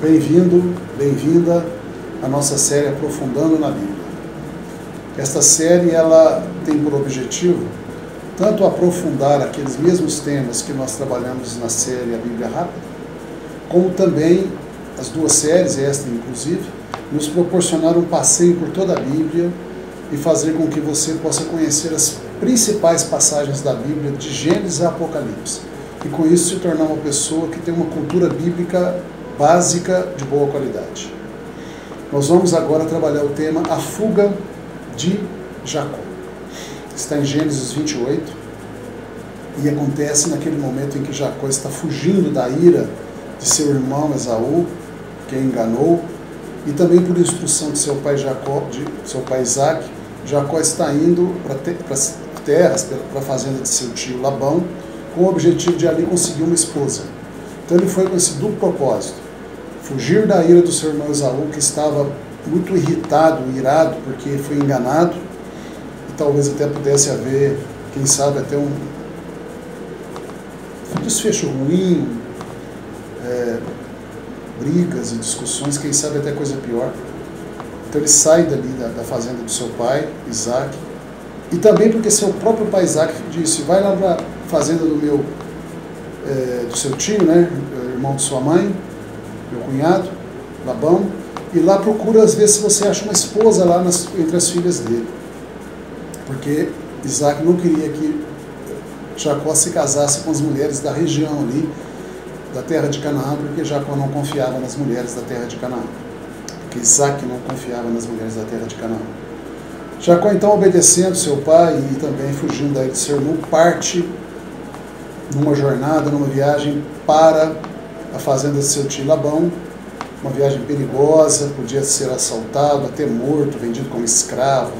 Bem-vindo, bem-vinda à nossa série Aprofundando na Bíblia. Esta série ela tem por objetivo tanto aprofundar aqueles mesmos temas que nós trabalhamos na série A Bíblia Rápida, como também as duas séries, esta inclusive, nos proporcionar um passeio por toda a Bíblia e fazer com que você possa conhecer as principais passagens da Bíblia, de Gênesis a Apocalipse, e com isso se tornar uma pessoa que tem uma cultura bíblica básica de boa qualidade. Nós vamos agora trabalhar o tema A Fuga de Jacó. Está em Gênesis 28 e acontece naquele momento em que Jacó está fugindo da ira de seu irmão Esaú, que o enganou, e também por instrução de seu pai Jacó, de seu pai Isaac. Jacó está indo para terras, para a fazenda de seu tio Labão, com o objetivo de ali conseguir uma esposa. Então ele foi com esse duplo propósito: fugir da ira do seu irmão Esaú, que estava muito irritado, irado, porque foi enganado, e talvez até pudesse haver, quem sabe, até um desfecho ruim, brigas e discussões, quem sabe até coisa pior. Então ele sai dali da fazenda do seu pai, Isaac, e também porque seu próprio pai Isaac disse: vai lá para a fazenda do seu tio, né, irmão de sua mãe, meu cunhado, Labão, e lá procura às vezes se você acha uma esposa lá entre as filhas dele. Porque Isaac não queria que Jacó se casasse com as mulheres da região ali, da terra de Canaã, porque Jacó não confiava nas mulheres da terra de Canaã. Porque Isaac não confiava nas mulheres da terra de Canaã. Jacó, então, obedecendo seu pai e também fugindo daí de seu irmão, parte numa jornada, numa viagem para a fazenda de seu tio Labão, uma viagem perigosa, podia ser assaltado, até morto, vendido como escravo,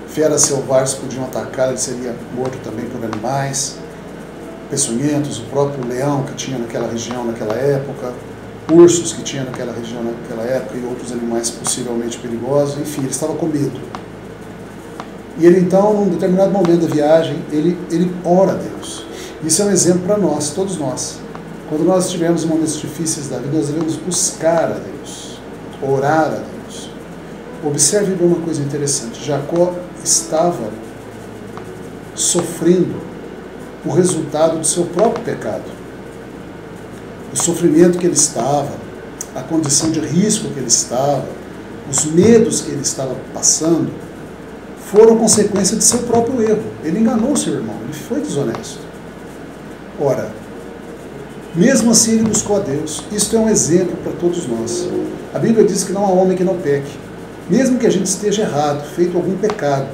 feras selvagens podiam atacar, ele seria morto também por animais, peçonhentos, o próprio leão que tinha naquela região naquela época, ursos que tinha naquela região naquela época e outros animais possivelmente perigosos, enfim, ele estava com medo. E ele então, num determinado momento da viagem, ele ora a Deus. Isso é um exemplo para nós, todos nós. Quando nós estivermos em momentos difíceis da vida, nós devemos buscar a Deus, orar a Deus. Observe bem uma coisa interessante: Jacó estava sofrendo o resultado do seu próprio pecado. O sofrimento que ele estava, a condição de risco que ele estava, os medos que ele estava passando, foram consequência de seu próprio erro. Ele enganou seu irmão, ele foi desonesto. Ora, mesmo assim ele buscou a Deus. Isto é um exemplo para todos nós. A Bíblia diz que não há homem que não peque. Mesmo que a gente esteja errado, feito algum pecado,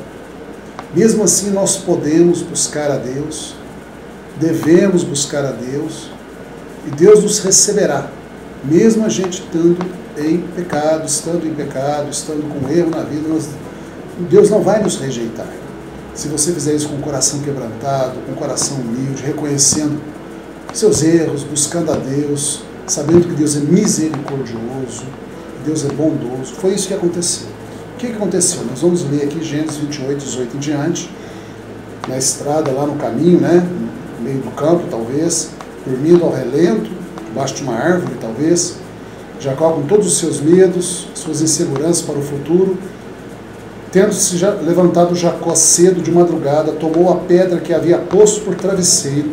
mesmo assim nós podemos buscar a Deus, devemos buscar a Deus, e Deus nos receberá, mesmo a gente estando em pecado, estando com erro na vida. Deus não vai nos rejeitar. Se você fizer isso com o coração quebrantado, com o coração humilde, reconhecendo seus erros, buscando a Deus, sabendo que Deus é misericordioso, Deus é bondoso. Foi isso que aconteceu. O que aconteceu? Nós vamos ler aqui Gênesis 28, 18 em diante, na estrada, lá no caminho, né, no meio do campo talvez, dormindo ao relento, debaixo de uma árvore talvez, Jacó com todos os seus medos, suas inseguranças para o futuro. Tendo-se levantado Jacó cedo de madrugada, tomou a pedra que havia posto por travesseiro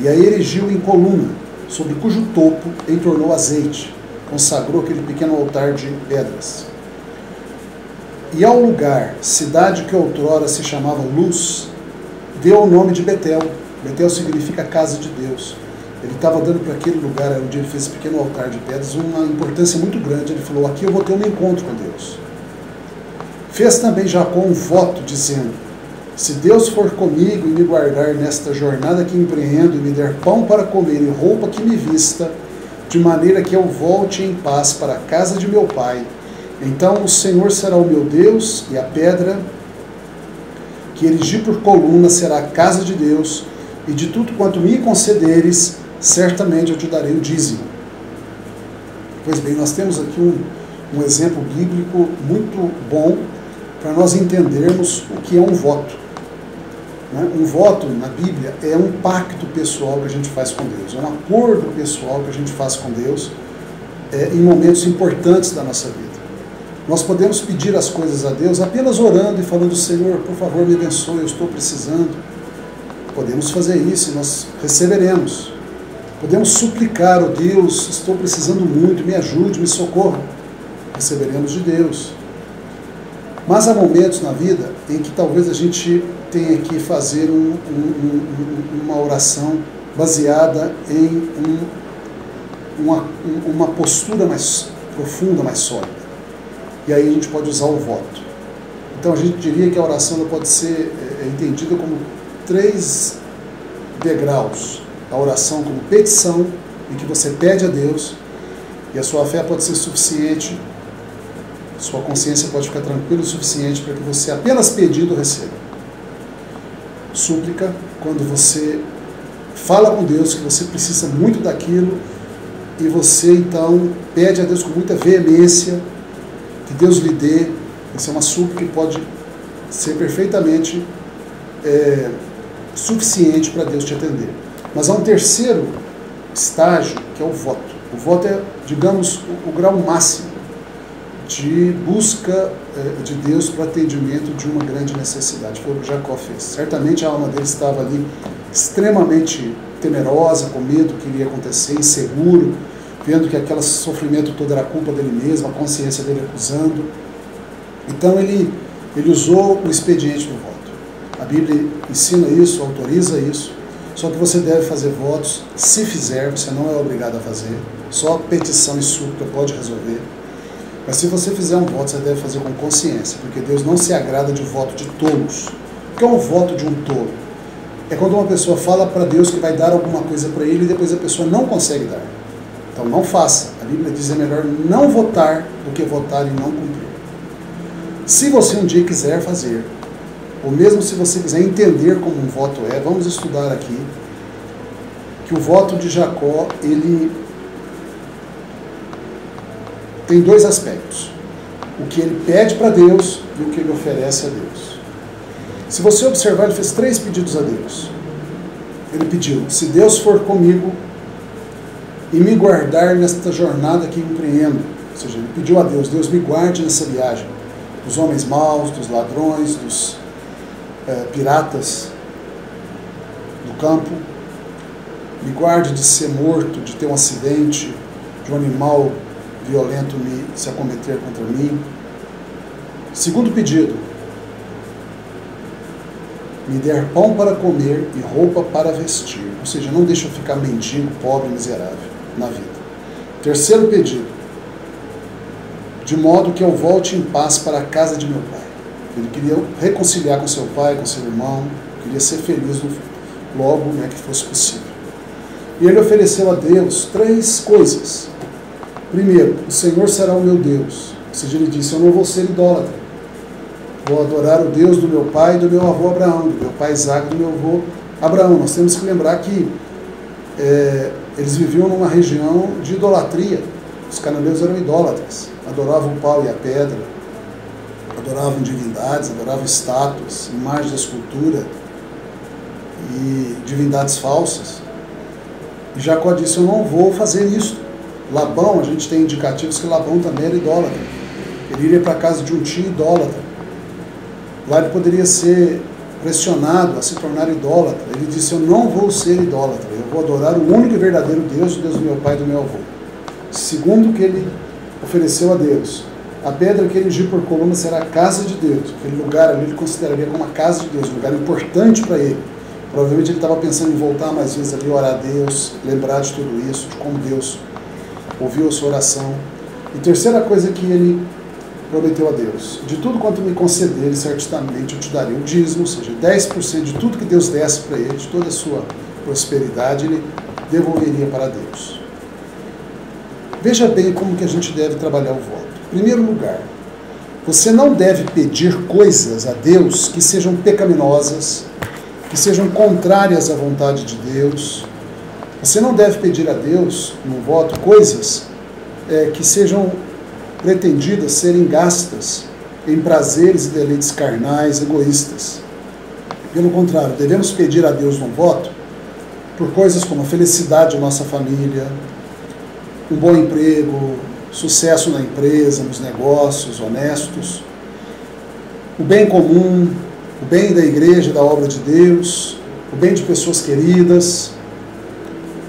e a erigiu em coluna, sobre cujo topo entornou azeite, consagrou aquele pequeno altar de pedras. E ao lugar, cidade que outrora se chamava Luz, deu o nome de Betel. Betel significa casa de Deus. Ele estava dando para aquele lugar onde ele fez esse pequeno altar de pedras uma importância muito grande. Ele falou: aqui eu vou ter um encontro com Deus. Fez também Jacó um voto, dizendo: se Deus for comigo e me guardar nesta jornada que empreendo, e me der pão para comer e roupa que me vista, de maneira que eu volte em paz para a casa de meu pai, então o Senhor será o meu Deus, e a pedra que erigi por coluna será a casa de Deus, e de tudo quanto me concederes, certamente eu te darei o dízimo. Pois bem, nós temos aqui um exemplo bíblico muito bom para nós entendermos o que é um voto. Um voto na Bíblia é um pacto pessoal que a gente faz com Deus, é um acordo pessoal que a gente faz com Deus, em momentos importantes da nossa vida. Nós podemos pedir as coisas a Deus apenas orando e falando: Senhor, por favor, me abençoe, eu estou precisando. Podemos fazer isso e nós receberemos. Podemos suplicar: ó Deus, estou precisando muito, me ajude, me socorra. Receberemos de Deus. Mas há momentos na vida em que talvez a gente tenha que fazer uma oração baseada em uma postura mais profunda, mais sólida. E aí a gente pode usar o voto. Então a gente diria que a oração ela pode ser entendida como 3 degraus. A oração como petição, em que você pede a Deus, e a sua fé pode ser suficiente, sua consciência pode ficar tranquila o suficiente para que você apenas pedido receba. Súplica, quando você fala com Deus que você precisa muito daquilo, e você então pede a Deus com muita veemência, que Deus lhe dê. Essa é uma súplica que pode ser perfeitamente suficiente para Deus te atender. Mas há um terceiro estágio, que é o voto. O voto é, digamos, o grau máximo de busca de Deus para atendimento de uma grande necessidade. Foi o que Jacó fez. Certamente a alma dele estava ali extremamente temerosa, com medo do que iria acontecer, inseguro, vendo que aquele sofrimento todo era culpa dele mesmo, a consciência dele acusando. Então ele usou o expediente do voto. A Bíblia ensina isso, autoriza isso, só que você deve fazer votos. Se fizer, você não é obrigado a fazer, só petição e súplica pode resolver. Mas se você fizer um voto, você deve fazer com consciência, porque Deus não se agrada de voto de tolos. O que é um voto de um tolo? É quando uma pessoa fala para Deus que vai dar alguma coisa para ele e depois a pessoa não consegue dar. Então não faça. A Bíblia diz que é melhor não votar do que votar e não cumprir. Se você um dia quiser fazer, ou mesmo se você quiser entender como um voto é, vamos estudar aqui que o voto de Jacó, ele tem 2 aspectos: o que ele pede para Deus e o que ele oferece a Deus. Se você observar, ele fez 3 pedidos a Deus. Ele pediu: se Deus for comigo e me guardar nesta jornada que empreendo, ou seja, ele pediu a Deus: Deus me guarde nessa viagem, dos homens maus, dos ladrões, dos piratas do campo, me guarde de ser morto, de ter um acidente, de um animal violento se acometer contra mim. Segundo pedido: me der pão para comer e roupa para vestir, ou seja, não deixa eu ficar mendigo, pobre, miserável na vida. Terceiro pedido: de modo que eu volte em paz para a casa de meu pai. Ele queria reconciliar com seu pai, com seu irmão, queria ser feliz logo, que fosse possível. E ele ofereceu a Deus 3 coisas. Primeiro, o Senhor será o meu Deus. Ou seja, ele disse: eu não vou ser idólatra. Vou adorar o Deus do meu pai e do meu avô Abraão, do meu pai Isaac e do meu avô Abraão. Nós temos que lembrar que eles viviam numa região de idolatria. Os cananeus eram idólatras, adoravam o pau e a pedra, adoravam divindades, adoravam estátuas, imagens da escultura e divindades falsas. E Jacó disse: eu não vou fazer isso. Labão, a gente tem indicativos que Labão também era idólatra. Ele iria para a casa de um tio idólatra. Lá ele poderia ser pressionado a se tornar idólatra. Ele disse: eu não vou ser idólatra, eu vou adorar o único e verdadeiro Deus, o Deus do meu pai e do meu avô. Segundo que ele ofereceu a Deus: a pedra que ele erigiu por coluna será a casa de Deus. Aquele lugar ali ele consideraria como a casa de Deus, um lugar importante para ele. Provavelmente ele estava pensando em voltar mais vezes ali, orar a Deus, lembrar de tudo isso, de como Deus ouviu a sua oração. E terceira coisa que ele prometeu a Deus: de tudo quanto me conceder, certamente eu te darei o dízimo, ou seja, 10% de tudo que Deus desse para ele, de toda a sua prosperidade, ele devolveria para Deus. Veja bem como que a gente deve trabalhar o voto. Em primeiro lugar, você não deve pedir coisas a Deus que sejam pecaminosas, que sejam contrárias à vontade de Deus. Você não deve pedir a Deus, no voto, coisas que sejam pretendidas serem gastas em prazeres e deleites carnais, egoístas. Pelo contrário, devemos pedir a Deus no voto por coisas como a felicidade de nossa família, um bom emprego, sucesso na empresa, nos negócios, honestos, o bem comum, o bem da igreja, da obra de Deus, o bem de pessoas queridas,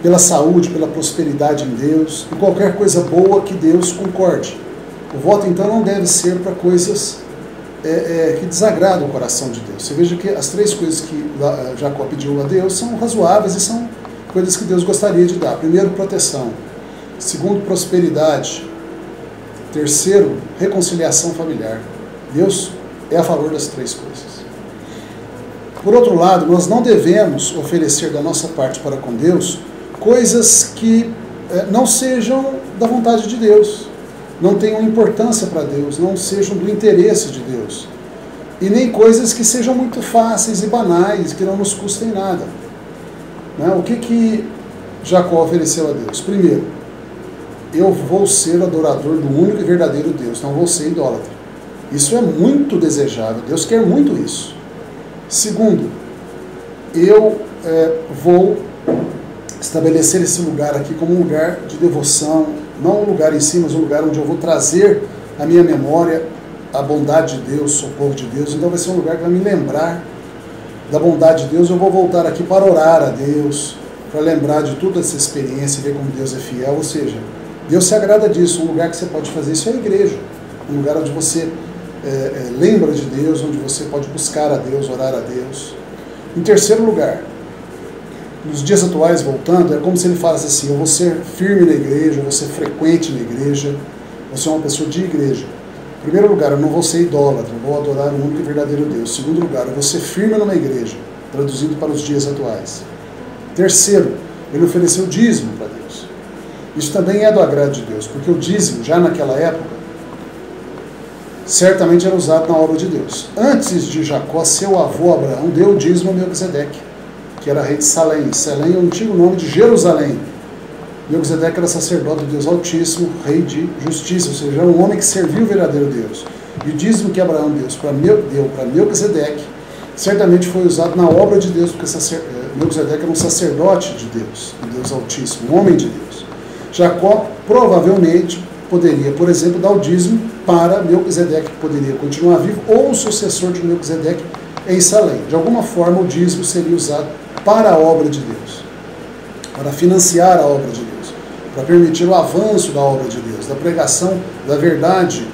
pela saúde, pela prosperidade em Deus, e qualquer coisa boa que Deus concorde. O voto, então, não deve ser para coisas que desagradam o coração de Deus. Você veja que as três coisas que Jacó pediu a Deus são razoáveis e são coisas que Deus gostaria de dar. Primeiro, proteção. Segundo, prosperidade. Terceiro, reconciliação familiar. Deus é a favor das três coisas. Por outro lado, nós não devemos oferecer da nossa parte para com Deus coisas que não sejam da vontade de Deus, não tenham importância para Deus, não sejam do interesse de Deus. E nem coisas que sejam muito fáceis e banais, que não nos custem nada. Né? O que Jacó ofereceu a Deus? Primeiro, eu vou ser adorador do único e verdadeiro Deus, não vou ser idólatra. Isso é muito desejável, Deus quer muito isso. Segundo, eu vou estabelecer esse lugar aqui como um lugar de devoção, não um lugar em si, mas um lugar onde eu vou trazer à minha memória a bondade de Deus, o socorro de Deus. Então vai ser um lugar que vai me lembrar da bondade de Deus. Eu vou voltar aqui para orar a Deus, para lembrar de toda essa experiência, ver como Deus é fiel. Ou seja, Deus se agrada disso. Um lugar que você pode fazer isso é a igreja, um lugar onde você lembra de Deus, onde você pode buscar a Deus, orar a Deus. Em terceiro lugar, nos dias atuais, voltando, é como se ele falasse assim: eu vou ser firme na igreja, eu vou ser frequente na igreja, vou ser uma pessoa de igreja. Em primeiro lugar, eu não vou ser idólatra, eu vou adorar o único e verdadeiro Deus. Em segundo lugar, eu vou ser firme numa igreja, traduzindo para os dias atuais. Terceiro, ele ofereceu dízimo para Deus. Isso também é do agrado de Deus, porque o dízimo, já naquela época, certamente era usado na obra de Deus. Antes de Jacó, seu avô Abraão deu o dízimo a Melquisedeque, que era rei de Salém. Salém é o antigo nome de Jerusalém. Melquisedeque era sacerdote do Deus Altíssimo, rei de justiça, ou seja, era um homem que serviu o verdadeiro Deus. E o dízimo que Abraão deu para Melquisedeque certamente foi usado na obra de Deus, porque Melquisedeque era um sacerdote de Deus, do Deus Altíssimo, um homem de Deus. Jacó provavelmente poderia, por exemplo, dar o dízimo para Melquisedeque, que poderia continuar vivo, ou o sucessor de Melquisedeque em Salém. De alguma forma, o dízimo seria usado para a obra de Deus, para financiar a obra de Deus, para permitir o avanço da obra de Deus, da pregação da verdade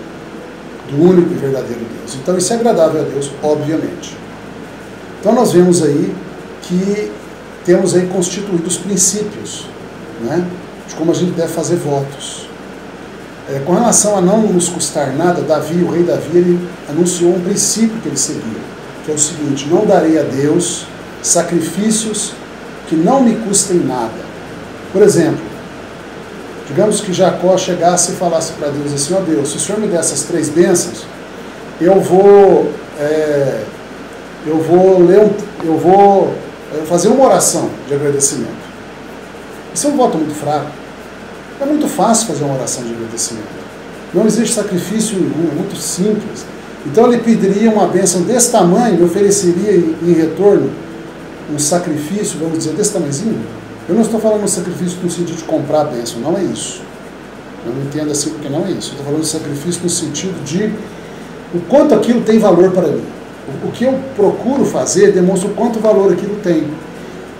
do único e verdadeiro Deus. Então isso é agradável a Deus, obviamente. Então nós vemos aí que temos aí constituídos princípios, né, de como a gente deve fazer votos. Com relação a não nos custar nada, o rei Davi, ele anunciou um princípio que ele seguia, que é o seguinte: não darei a Deus sacrifícios que não me custem nada. Por exemplo, digamos que Jacó chegasse e falasse para Deus assim: ó Deus, se o Senhor me der essas 3 bênçãos, eu vou fazer uma oração de agradecimento. Isso é um voto muito fraco. É muito fácil fazer uma oração de agradecimento. Não existe sacrifício nenhum, é muito simples. Então ele pediria uma bênção desse tamanho, ofereceria em retorno um sacrifício, vamos dizer, desse tamanhozinho. Eu não estou falando de sacrifício no sentido de comprar a bênção, não é isso. Eu não entendo assim porque não é isso. Eu estou falando de sacrifício no sentido de o quanto aquilo tem valor para mim. O que eu procuro fazer demonstra o quanto valor aquilo tem.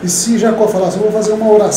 E se Jacó falasse: eu vou fazer uma oração